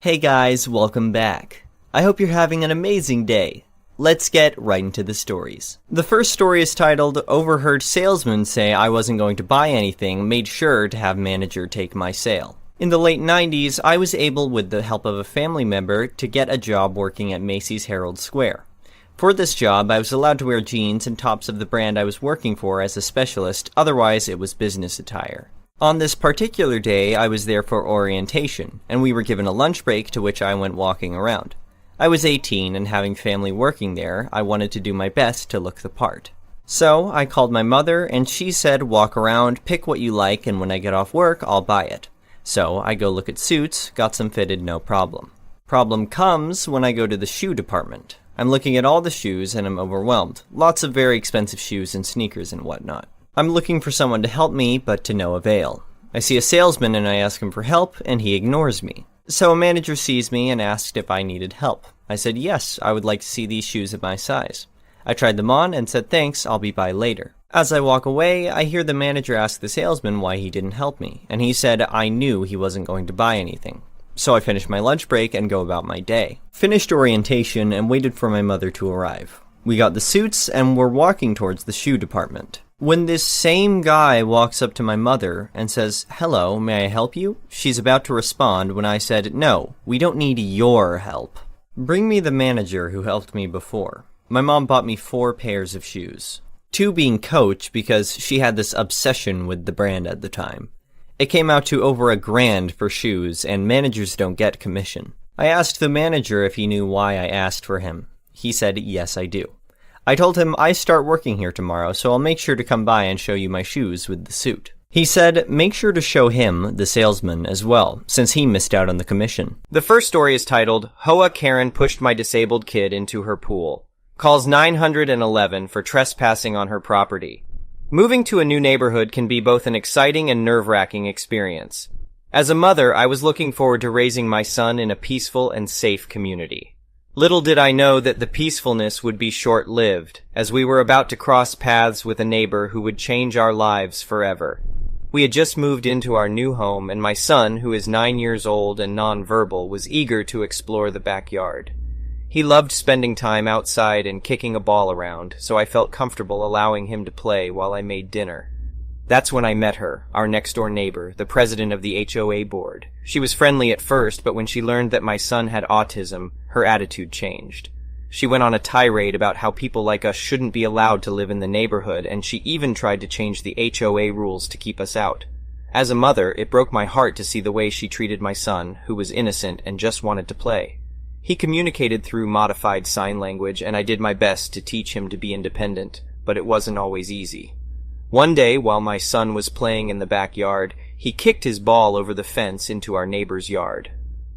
Hey guys, welcome back. I hope you're having an amazing day. Let's get right into the stories. The first story is titled, Overheard Salesman Say I Wasn't Going to Buy Anything, Made Sure to Have Manager Take My Sale. In the late 90s, I was able, with the help of a family member, to get a job working at Macy's Herald Square. For this job, I was allowed to wear jeans and tops of the brand I was working for as a specialist, otherwise it was business attire. On this particular day, I was there for orientation, and we were given a lunch break to which I went walking around. I was 18, and having family working there, I wanted to do my best to look the part. So, I called my mother, and she said, walk around, pick what you like, and when I get off work, I'll buy it. So, I go look at suits, got some fitted, no problem. Problem comes when I go to the shoe department. I'm looking at all the shoes, and I'm overwhelmed. Lots of very expensive shoes and sneakers and whatnot. I'm looking for someone to help me, but to no avail. I see a salesman and I ask him for help, and he ignores me. So a manager sees me and asked if I needed help. I said yes, I would like to see these shoes at my size. I tried them on and said thanks, I'll be by later. As I walk away, I hear the manager ask the salesman why he didn't help me, and he said I knew he wasn't going to buy anything. So I finished my lunch break and go about my day. Finished orientation and waited for my mother to arrive. We got the suits and were walking towards the shoe department. When this same guy walks up to my mother and says, "Hello, may I help you?" She's about to respond when I said, "No, we don't need your help. Bring me the manager who helped me before." My mom bought me 4 pairs of shoes. 2 being Coach because she had this obsession with the brand at the time. It came out to over $1,000 for shoes, and managers don't get commission. I asked the manager if he knew why I asked for him. He said, yes, I do. I told him I start working here tomorrow, so I'll make sure to come by and show you my shoes with the suit. He said, make sure to show him, the salesman, as well, since he missed out on the commission. The first story is titled, HOA Karen Pushed My Disabled Kid into Her Pool. Calls 911 for trespassing on her property. Moving to a new neighborhood can be both an exciting and nerve-wracking experience. As a mother, I was looking forward to raising my son in a peaceful and safe community. Little did I know that the peacefulness would be short-lived, as we were about to cross paths with a neighbor who would change our lives forever. We had just moved into our new home, and my son, who is 9 years old and nonverbal, was eager to explore the backyard. He loved spending time outside and kicking a ball around, so I felt comfortable allowing him to play while I made dinner. That's when I met her, our next-door neighbor, the president of the HOA board. She was friendly at first, but when she learned that my son had autism, her attitude changed. She went on a tirade about how people like us shouldn't be allowed to live in the neighborhood, and she even tried to change the HOA rules to keep us out. As a mother, it broke my heart to see the way she treated my son, who was innocent and just wanted to play. He communicated through modified sign language, and I did my best to teach him to be independent, but it wasn't always easy. One day, while my son was playing in the backyard, he kicked his ball over the fence into our neighbor's yard.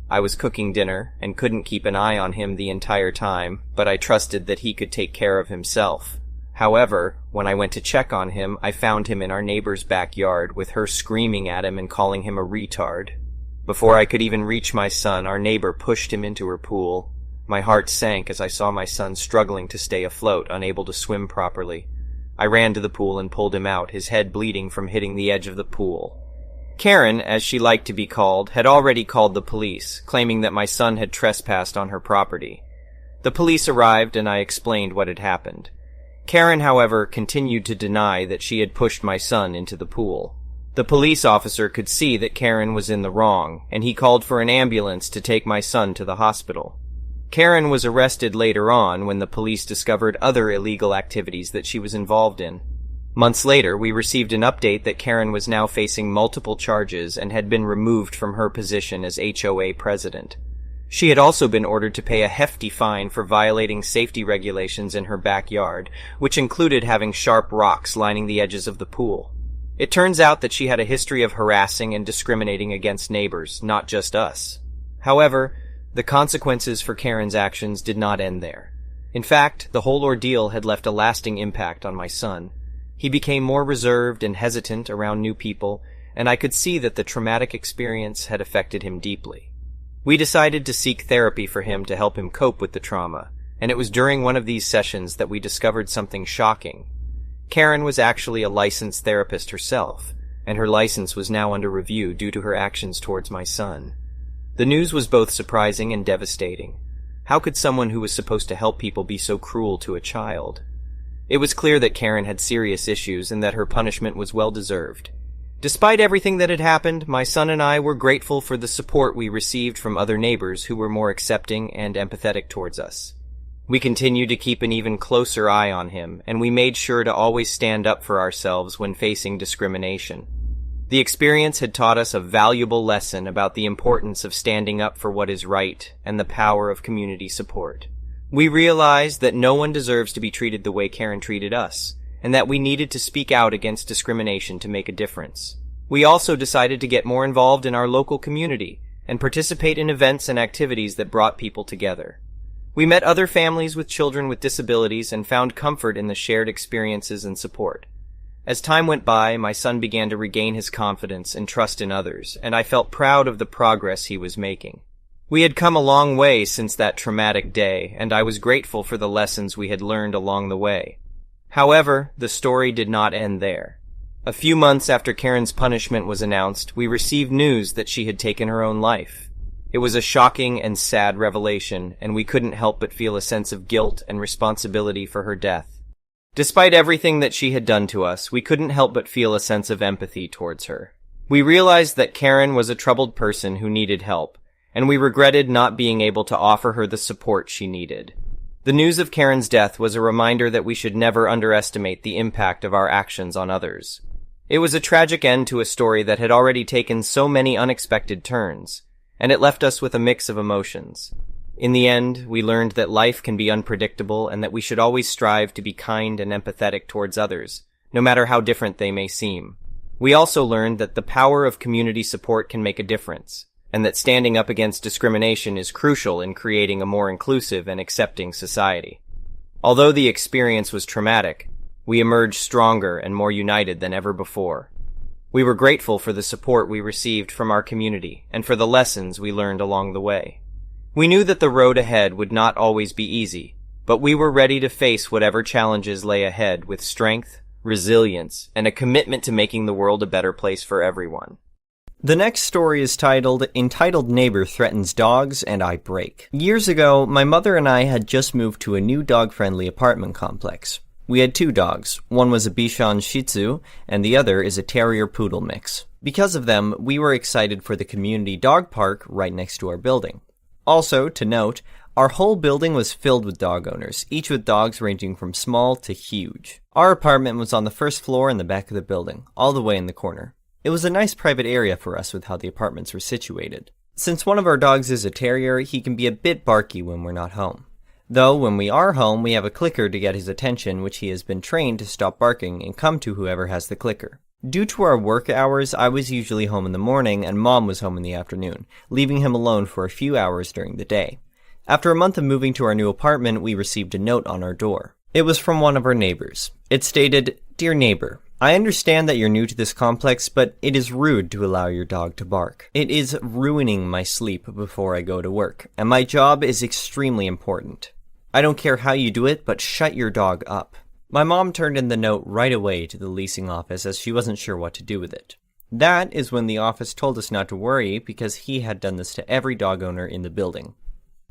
I was cooking dinner and couldn't keep an eye on him the entire time, but I trusted that he could take care of himself. However, when I went to check on him, I found him in our neighbor's backyard with her screaming at him and calling him a retard. Before I could even reach my son, our neighbor pushed him into her pool. My heart sank as I saw my son struggling to stay afloat, unable to swim properly. I ran to the pool and pulled him out, his head bleeding from hitting the edge of the pool. Karen, as she liked to be called, had already called the police, claiming that my son had trespassed on her property. The police arrived and I explained what had happened. Karen, however, continued to deny that she had pushed my son into the pool. The police officer could see that Karen was in the wrong, and he called for an ambulance to take my son to the hospital. Karen was arrested later on when the police discovered other illegal activities that she was involved in. Months later, we received an update that Karen was now facing multiple charges and had been removed from her position as HOA president. She had also been ordered to pay a hefty fine for violating safety regulations in her backyard, which included having sharp rocks lining the edges of the pool. It turns out that she had a history of harassing and discriminating against neighbors, not just us. However, the consequences for Karen's actions did not end there. In fact, the whole ordeal had left a lasting impact on my son. He became more reserved and hesitant around new people, and I could see that the traumatic experience had affected him deeply. We decided to seek therapy for him to help him cope with the trauma, and it was during one of these sessions that we discovered something shocking. Karen was actually a licensed therapist herself, and her license was now under review due to her actions towards my son. The news was both surprising and devastating. How could someone who was supposed to help people be so cruel to a child? It was clear that Karen had serious issues and that her punishment was well-deserved. Despite everything that had happened, my son and I were grateful for the support we received from other neighbors who were more accepting and empathetic towards us. We continued to keep an even closer eye on him, and we made sure to always stand up for ourselves when facing discrimination. The experience had taught us a valuable lesson about the importance of standing up for what is right and the power of community support. We realized that no one deserves to be treated the way Karen treated us, and that we needed to speak out against discrimination to make a difference. We also decided to get more involved in our local community and participate in events and activities that brought people together. We met other families with children with disabilities and found comfort in the shared experiences and support. As time went by, my son began to regain his confidence and trust in others, and I felt proud of the progress he was making. We had come a long way since that traumatic day, and I was grateful for the lessons we had learned along the way. However, the story did not end there. A few months after Karen's punishment was announced, we received news that she had taken her own life. It was a shocking and sad revelation, and we couldn't help but feel a sense of guilt and responsibility for her death. Despite everything that she had done to us, we couldn't help but feel a sense of empathy towards her. We realized that Karen was a troubled person who needed help, and we regretted not being able to offer her the support she needed. The news of Karen's death was a reminder that we should never underestimate the impact of our actions on others. It was a tragic end to a story that had already taken so many unexpected turns, and it left us with a mix of emotions. In the end, we learned that life can be unpredictable and that we should always strive to be kind and empathetic towards others, no matter how different they may seem. We also learned that the power of community support can make a difference, and that standing up against discrimination is crucial in creating a more inclusive and accepting society. Although the experience was traumatic, we emerged stronger and more united than ever before. We were grateful for the support we received from our community and for the lessons we learned along the way. We knew that the road ahead would not always be easy, but we were ready to face whatever challenges lay ahead with strength, resilience, and a commitment to making the world a better place for everyone. The next story is Entitled Neighbor Threatens Dogs and I Break. Years ago, my mother and I had just moved to a new dog-friendly apartment complex. We had 2 dogs. One was a Bichon Shih Tzu, and the other is a Terrier-Poodle mix. Because of them, we were excited for the community dog park right next to our building. Also, to note, our whole building was filled with dog owners, each with dogs ranging from small to huge. Our apartment was on the first floor in the back of the building, all the way in the corner. It was a nice private area for us with how the apartments were situated. Since one of our dogs is a terrier, he can be a bit barky when we're not home. Though, when we are home, we have a clicker to get his attention, which he has been trained to stop barking and come to whoever has the clicker. Due to our work hours, I was usually home in the morning and Mom was home in the afternoon, leaving him alone for a few hours during the day. After a month of moving to our new apartment, we received a note on our door. It was from one of our neighbors. It stated, "Dear neighbor, I understand that you're new to this complex, but it is rude to allow your dog to bark. It is ruining my sleep before I go to work, and my job is extremely important. I don't care how you do it, but shut your dog up." My mom turned in the note right away to the leasing office as she wasn't sure what to do with it. That is when the office told us not to worry because he had done this to every dog owner in the building.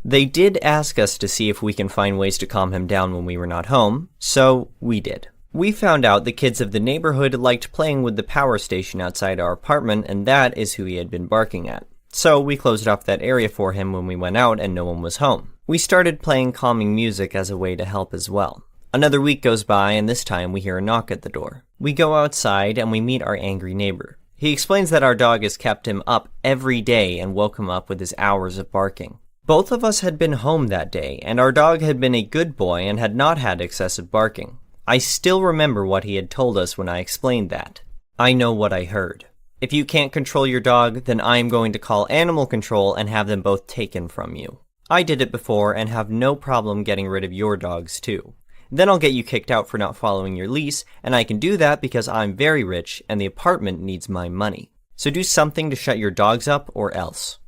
They did ask us to see if we can find ways to calm him down when we were not home, so we did. We found out the kids of the neighborhood liked playing with the power station outside our apartment, and that is who he had been barking at. So we closed off that area for him when we went out and no one was home. We started playing calming music as a way to help as well. Another week goes by, and this time we hear a knock at the door. We go outside, and we meet our angry neighbor. He explains that our dog has kept him up every day and woke him up with his hours of barking. Both of us had been home that day, and our dog had been a good boy and had not had excessive barking. I still remember what he had told us when I explained that. I know what I heard. If you can't control your dog, then I am going to call animal control and have them both taken from you. I did it before and have no problem getting rid of your dogs too. Then I'll get you kicked out for not following your lease, and I can do that because I'm very rich and the apartment needs my money. So do something to shut your dogs up or else.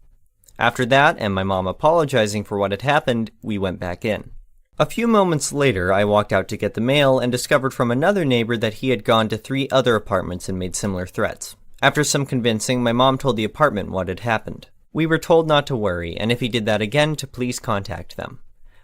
After that, and my mom apologizing for what had happened, we went back in. A few moments later, I walked out to get the mail and discovered from another neighbor that he had gone to 3 other apartments and made similar threats. After some convincing, my mom told the apartment what had happened. We were told not to worry, and if he did that again, to please contact them.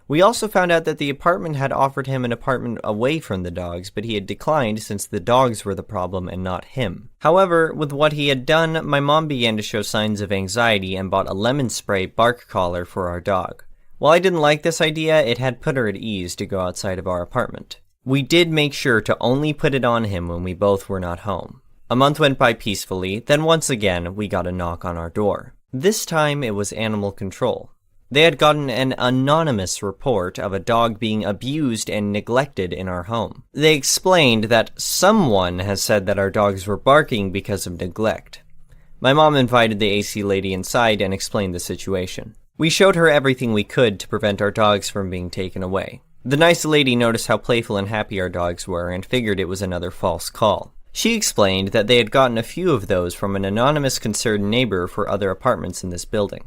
We also found out that the apartment had offered him an apartment away from the dogs, but he had declined since the dogs were the problem and not him. However, with what he had done, my mom began to show signs of anxiety and bought a lemon spray bark collar for our dog. While I didn't like this idea, it had put her at ease to go outside of our apartment. We did make sure to only put it on him when we both were not home. A month went by peacefully, then once again, we got a knock on our door. This time, it was animal control. They had gotten an anonymous report of a dog being abused and neglected in our home. They explained that someone has said that our dogs were barking because of neglect. My mom invited the AC lady inside and explained the situation. We showed her everything we could to prevent our dogs from being taken away. The nice lady noticed how playful and happy our dogs were and figured it was another false call. She explained that they had gotten a few of those from an anonymous concerned neighbor for other apartments in this building.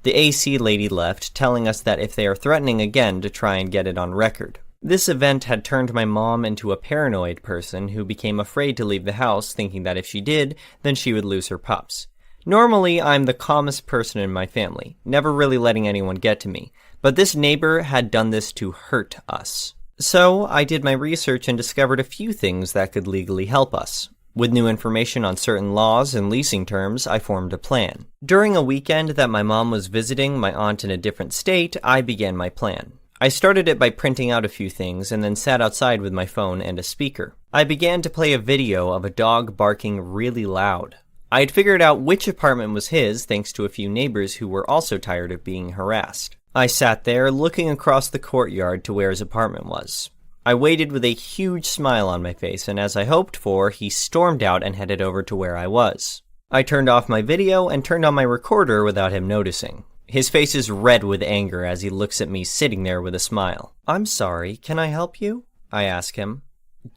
The AC lady left, telling us that if they are threatening again, to try and get it on record. This event had turned my mom into a paranoid person who became afraid to leave the house, thinking that if she did, then she would lose her pups. Normally, I'm the calmest person in my family, never really letting anyone get to me, but this neighbor had done this to hurt us. So, I did my research and discovered a few things that could legally help us. With new information on certain laws and leasing terms, I formed a plan. During a weekend that my mom was visiting my aunt in a different state, I began my plan. I started it by printing out a few things and then sat outside with my phone and a speaker. I began to play a video of a dog barking really loud. I had figured out which apartment was his thanks to a few neighbors who were also tired of being harassed. I sat there looking across the courtyard to where his apartment was. I waited with a huge smile on my face, and as I hoped for, he stormed out and headed over to where I was. I turned off my video and turned on my recorder without him noticing. His face is red with anger as he looks at me sitting there with a smile. "I'm sorry, can I help you?" I ask him.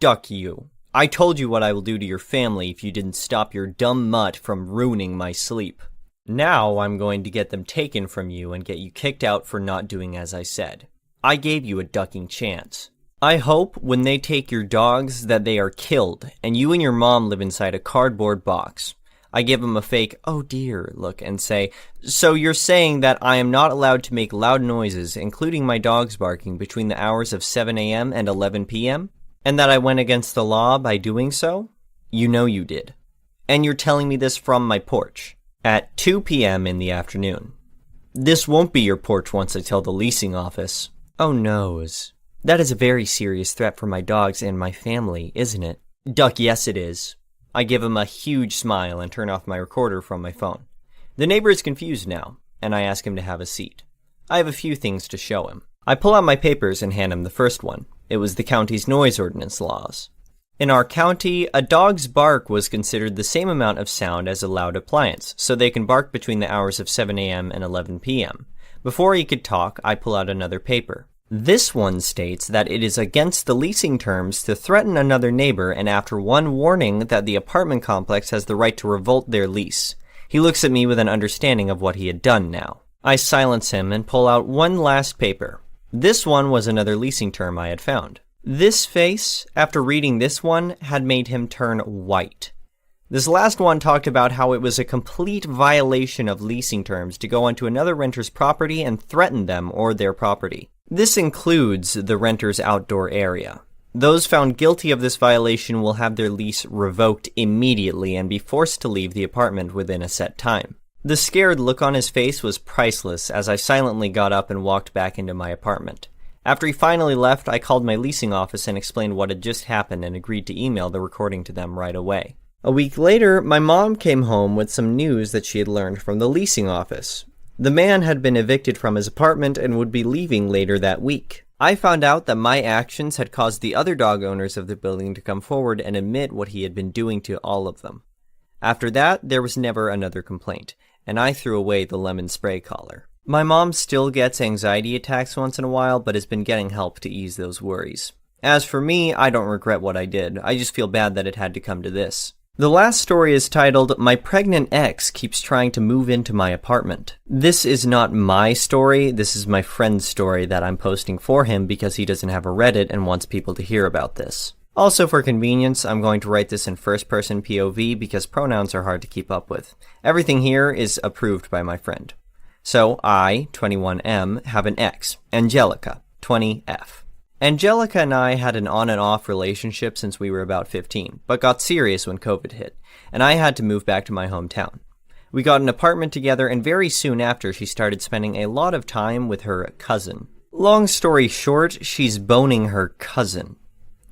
"Duck you. I told you what I will do to your family if you didn't stop your dumb mutt from ruining my sleep. Now I'm going to get them taken from you and get you kicked out for not doing as I said. I gave you a ducking chance. I hope when they take your dogs that they are killed and you and your mom live inside a cardboard box." I give him a fake, "oh dear" look and say, "So you're saying that I am not allowed to make loud noises, including my dogs barking, between the hours of 7 a.m. and 11 p.m.? And that I went against the law by doing so? You know you did. And you're telling me this from my porch at 2 p.m. in the afternoon. This won't be your porch once I tell the leasing office." "Oh noes. That is a very serious threat for my dogs and my family, isn't it?" "Duck, yes it is." I give him a huge smile and turn off my recorder from my phone. The neighbor is confused now, and I ask him to have a seat. I have a few things to show him. I pull out my papers and hand him the first one. It was the county's noise ordinance laws. In our county, a dog's bark was considered the same amount of sound as a loud appliance, so they can bark between the hours of 7 a.m. and 11 p.m. Before he could talk, I pull out another paper. This one states that it is against the leasing terms to threaten another neighbor, and after one warning that the apartment complex has the right to revoke their lease. He looks at me with an understanding of what he had done now. I silence him and pull out one last paper. This one was another leasing term I had found. This face, after reading this one, had made him turn white. This last one talked about how it was a complete violation of leasing terms to go onto another renter's property and threaten them or their property. This includes the renter's outdoor area. Those found guilty of this violation will have their lease revoked immediately and be forced to leave the apartment within a set time. The scared look on his face was priceless as I silently got up and walked back into my apartment. After he finally left, I called my leasing office and explained what had just happened and agreed to email the recording to them right away. A week later, my mom came home with some news that she had learned from the leasing office. The man had been evicted from his apartment and would be leaving later that week. I found out that my actions had caused the other dog owners of the building to come forward and admit what he had been doing to all of them. After that, there was never another complaint, and I threw away the lemon spray collar. My mom still gets anxiety attacks once in a while, but has been getting help to ease those worries. As for me, I don't regret what I did. I just feel bad that it had to come to this. The last story is titled, "My Pregnant Ex Keeps Trying to Move Into My Apartment." This is not my story, this is my friend's story that I'm posting for him because he doesn't have a Reddit and wants people to hear about this. Also, for convenience, I'm going to write this in first-person POV because pronouns are hard to keep up with. Everything here is approved by my friend. So, I, 21M, have an ex, Angelica, 20F. Angelica and I had an on and off relationship since we were about 15, but got serious when COVID hit, and I had to move back to my hometown. We got an apartment together, and very soon after, she started spending a lot of time with her cousin. Long story short, she's boning her cousin.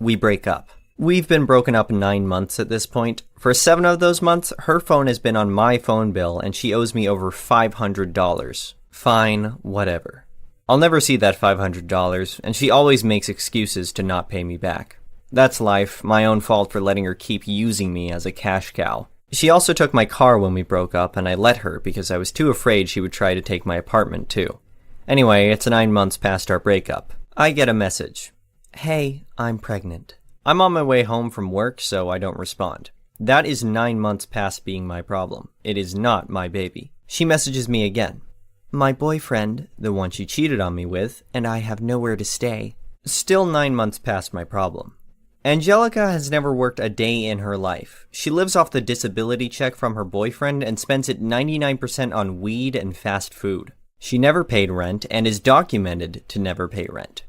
We break up. We've been broken up 9 months at this point. For 7 of those months, her phone has been on my phone bill, and she owes me over $500. Fine, whatever. I'll never see that $500, and she always makes excuses to not pay me back. That's life, my own fault for letting her keep using me as a cash cow. She also took my car when we broke up, and I let her because I was too afraid she would try to take my apartment too. Anyway, it's 9 months past our breakup. I get a message. Hey, I'm pregnant. I'm on my way home from work, so I don't respond. That is 9 months past being my problem. It is not my baby. She messages me again. My boyfriend, the one she cheated on me with, and I have nowhere to stay. Still 9 months past my problem. Angelica has never worked a day in her life. She lives off the disability check from her boyfriend and spends it 99% on weed and fast food. She never paid rent and is documented to never pay rent.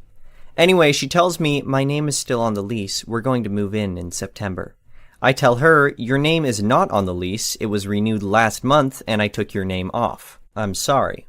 Anyway, she tells me, my name is still on the lease, we're going to move in September. I tell her, your name is not on the lease, it was renewed last month and I took your name off. I'm sorry.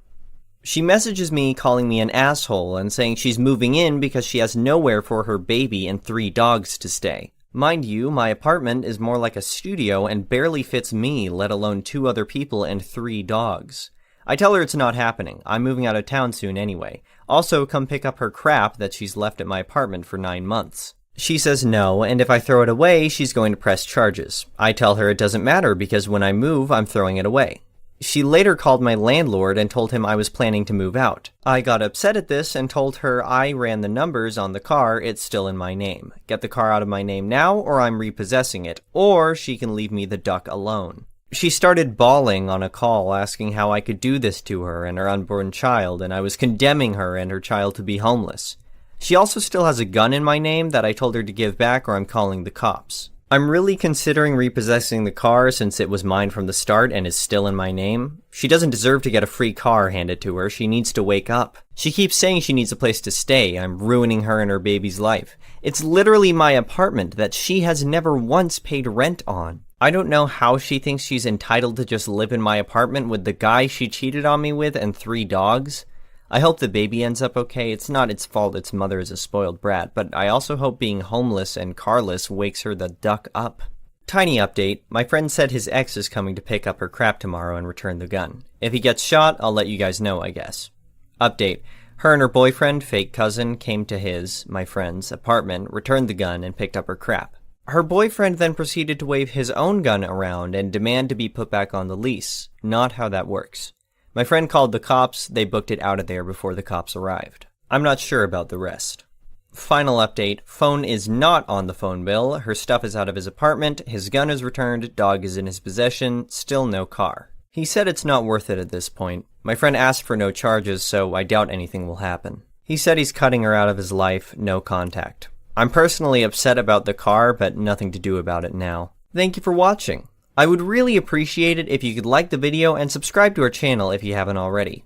She messages me calling me an asshole and saying she's moving in because she has nowhere for her baby and 3 dogs to stay. Mind you, my apartment is more like a studio and barely fits me, let alone 2 other people and 3 dogs. I tell her it's not happening. I'm moving out of town soon anyway. Also, come pick up her crap that she's left at my apartment for 9 months. She says no, and if I throw it away, she's going to press charges. I tell her it doesn't matter because when I move, I'm throwing it away. She later called my landlord and told him I was planning to move out. I got upset at this and told her I ran the numbers on the car, it's still in my name. Get the car out of my name now or I'm repossessing it, or she can leave me the duck alone. She started bawling on a call asking how I could do this to her and her unborn child, and I was condemning her and her child to be homeless. She also still has a gun in my name that I told her to give back or I'm calling the cops. I'm really considering repossessing the car since it was mine from the start and is still in my name. She doesn't deserve to get a free car handed to her. She needs to wake up. She keeps saying she needs a place to stay. I'm ruining her and her baby's life. It's literally my apartment that she has never once paid rent on. I don't know how she thinks she's entitled to just live in my apartment with the guy she cheated on me with and 3 dogs. I hope the baby ends up okay. It's not its fault its mother is a spoiled brat, but I also hope being homeless and carless wakes her the duck up. Tiny update, my friend said his ex is coming to pick up her crap tomorrow and return the gun. If he gets shot, I'll let you guys know, I guess. Update, her and her boyfriend, fake cousin, came to his, my friend's, apartment, returned the gun, and picked up her crap. Her boyfriend then proceeded to wave his own gun around and demand to be put back on the lease. Not how that works. My friend called the cops, they booked it out of there before the cops arrived. I'm not sure about the rest. Final update, phone is not on the phone bill, her stuff is out of his apartment, his gun is returned, dog is in his possession, still no car. He said it's not worth it at this point. My friend asked for no charges, so I doubt anything will happen. He said he's cutting her out of his life, no contact. I'm personally upset about the car, but nothing to do about it now. Thank you for watching. I would really appreciate it if you could like the video and subscribe to our channel if you haven't already.